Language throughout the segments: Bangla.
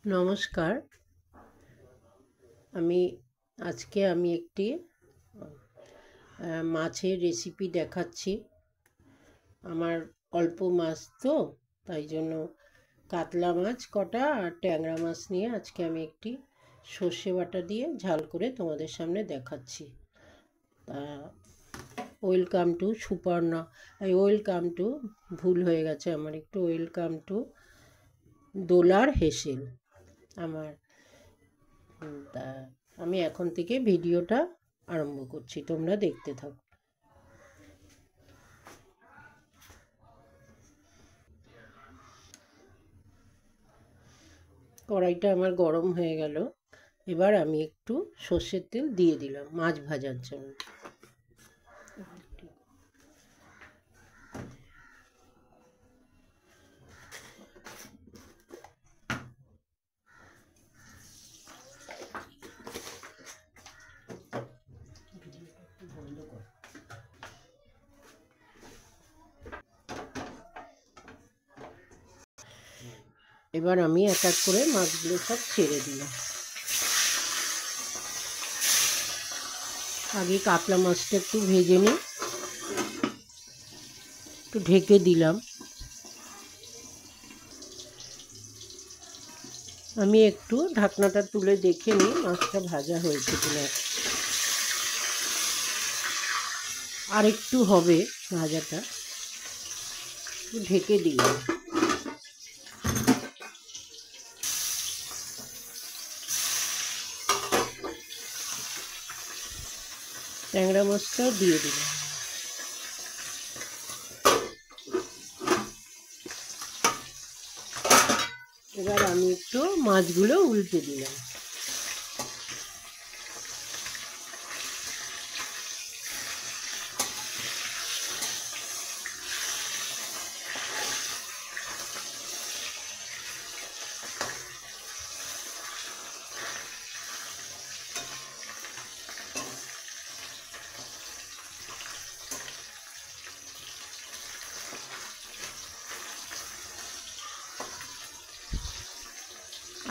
নমস্কার। আজকে আমি একটি মাছের রেসিপি দেখাচ্ছি। আমার অল্প মাছ তো, তাই জন্য কাতলা মাছ কটা আর ট্যাংরা মাছ নিয়ে আজকে আমি একটি সর্ষে বাটা দিয়ে ঝাল করে তোমাদের সামনে দেখাচ্ছি। তা ওয়েলকাম টু ওয়েলকাম টু ভুল হয়ে গেছে আমার, একটু ওয়েলকাম টু দোলার হেসেল আমার। তা আমি এখন থেকে ভিডিওটা আরম্ভ করছি, তোমরা দেখতে থাকো। কড়াইটা আমার গরম হয়ে গেল। এবার আমি একটু সর্ষের তেল দিয়ে দিলাম মাছ ভাজার জন্য। এবার আমি এক এক করে মাছগুলো সব ছেড়ে দিলাম। আগে কাতলা মাছটা একটু ভেজে নিই, একটু ঢেকে দিলাম। আমি একটু ঢাকনাটা তুলে দেখে নিই মাছটা ভাজা হয়েছে কিনা। আর একটু হবে ভাজাটা, একটু ঢেকে দিলাম। ট্যাংরা মাছটাও দিয়ে দিলাম। এবার আমি একটু মাছগুলো উল্টে দিলাম।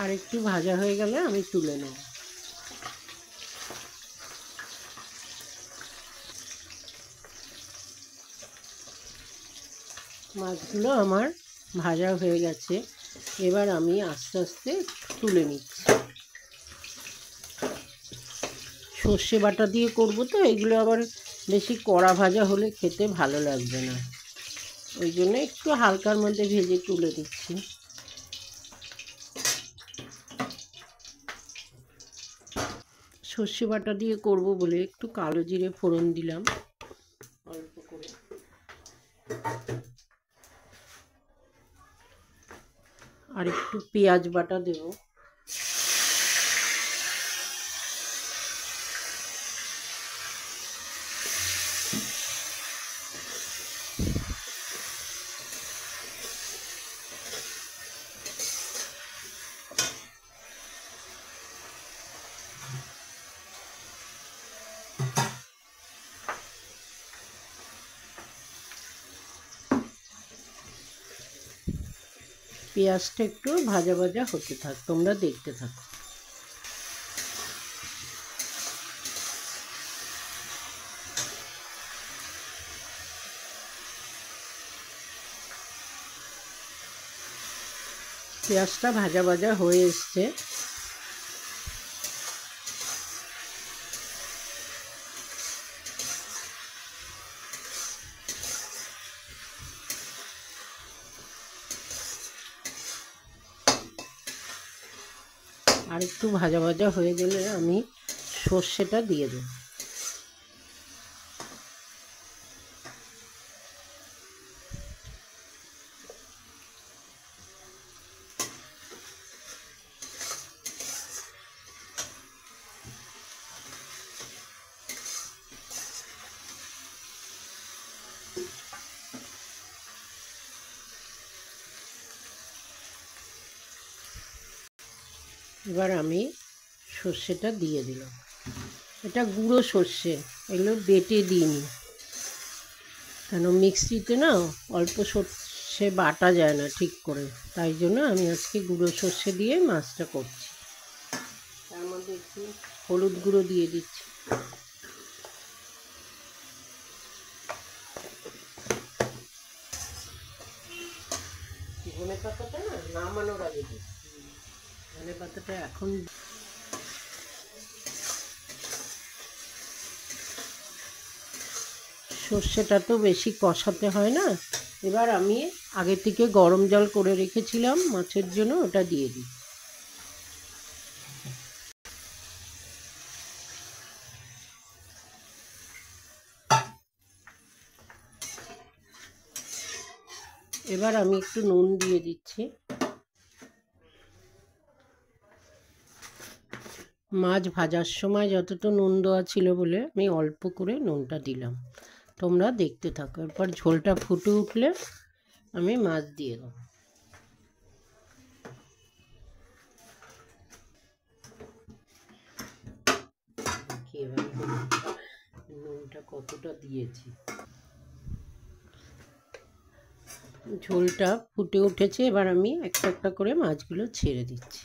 আর একটু ভাজা হয়ে গেলে আমি তুলে নেব। মাছগুলো আমার ভাজা হয়ে গেছে। এবার আমি আস্তে আস্তে তুলে নিচ্ছি। সর্ষে বাটা দিয়ে করব তো, এগুলো আবার বেশি কড়া ভাজা হলে খেতে ভালো লাগবে না, ওই জন্য একটু হালকার মধ্যে ভেজে তুলে দিচ্ছি। সর্ষে বাটা দিয়ে করব বলে একটু কালো জিরে ফোড়ন দিলাম অল্প করে। আর একটু পেঁয়াজ বাটা দেব। পেঁয়াজটা একটু ভাজা ভাজা হতে থাক, তোমরা দেখতে থাকো। পেঁয়াজটা ভাজা ভাজা হয়ে এসছে। আর একটু ভাজা ভাজা হয়ে গেলে আমি সর্ষেটা দিয়ে দেব। এবার আমি সর্ষেটা দিয়ে দিলাম। এটা গুঁড়ো সর্ষে, এগুলো বেটে দিইনি, কেন মিক্সিতে না অল্প সর্ষে বাটা যায় না ঠিক করে, তাই জন্য আমি আজকে গুঁড়ো সর্ষে দিয়ে মাছটা করছি। তার মধ্যে একটু হলুদ গুঁড়ো দিয়ে দিচ্ছি। ধনে পাতাটা না নামানোর আগে দিই, ধনে পাতাটা এখন সর্ষেটা তো বেশি কষাতে হয় না। এবার আমি আগে থেকে গরম জল করে রেখেছিলাম মাছের জন্য, ওটা দিয়ে দিই। এবার আমি একটু নুন দিয়ে দিচ্ছি। মাছ ভাজার সময় যতটা নুন দেওয়া ছিল বলে আমি অল্প করে নুনটা দিলাম। তোমরা দেখতে থাকো। এরপর ঝোলটা ফুটে উঠলে আমি মাছ দিয়ে দেবো। নুনটা কতটা দিয়েছি। ঝোলটা ফুটে উঠেছে, এবার আমি একটা একটা করে মাছগুলো ছেড়ে দিচ্ছি।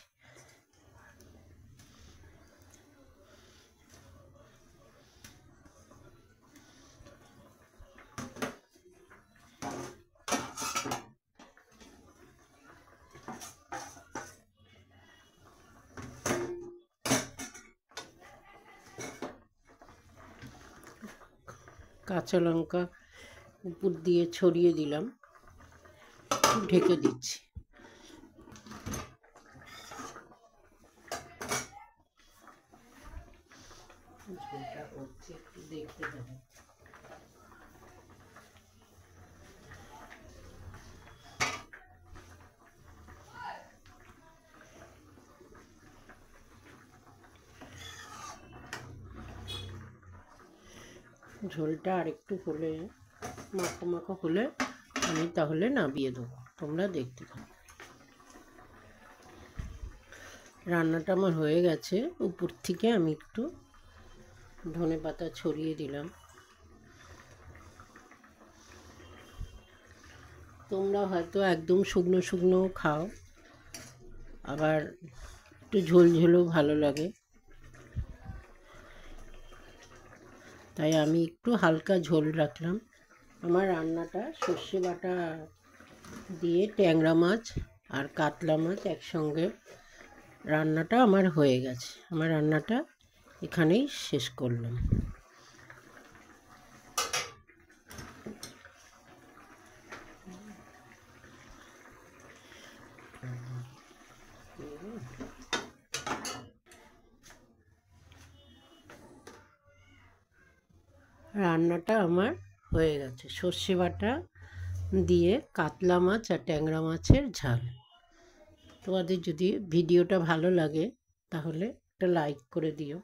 কাঁচা লঙ্কা উপর দিয়ে ছড়িয়ে দিলাম, ঢেকে দিচ্ছি। ঝোলটা হচ্ছে, একটু দেখতে হবে। ঝোলটা আরেকটু হলে, মাখো মাখো হলে আমি তাহলে নামিয়ে দেবো। তোমরা দেখতে থাকো। রান্নাটা আমার হয়ে গেছে। উপর থেকে আমি একটু ধনে পাতা ছড়িয়ে দিলাম। তোমরা হয়তো একদম শুকনো শুকনো খাও, আবার একটু ঝোল ঝোলও ভালো লাগে, তাই আমি একটু হালকা ঝোল রাখলাম। আমার রান্নাটা সর্ষে বাটা দিয়ে ট্যাংরা মাছ আর কাতলা মাছ একসঙ্গে রান্নাটা আমার হয়ে গেছে। আমার রান্নাটা এখানেই শেষ করলাম। রান্নাটা আমার হয়ে গেছে, সর্ষে বাটা দিয়ে কাতলা মাছ আর ট্যাংরা মাছের ঝাল। তোমাদের যদি ভিডিওটা ভালো লাগে তাহলে একটা লাইক করে দিও।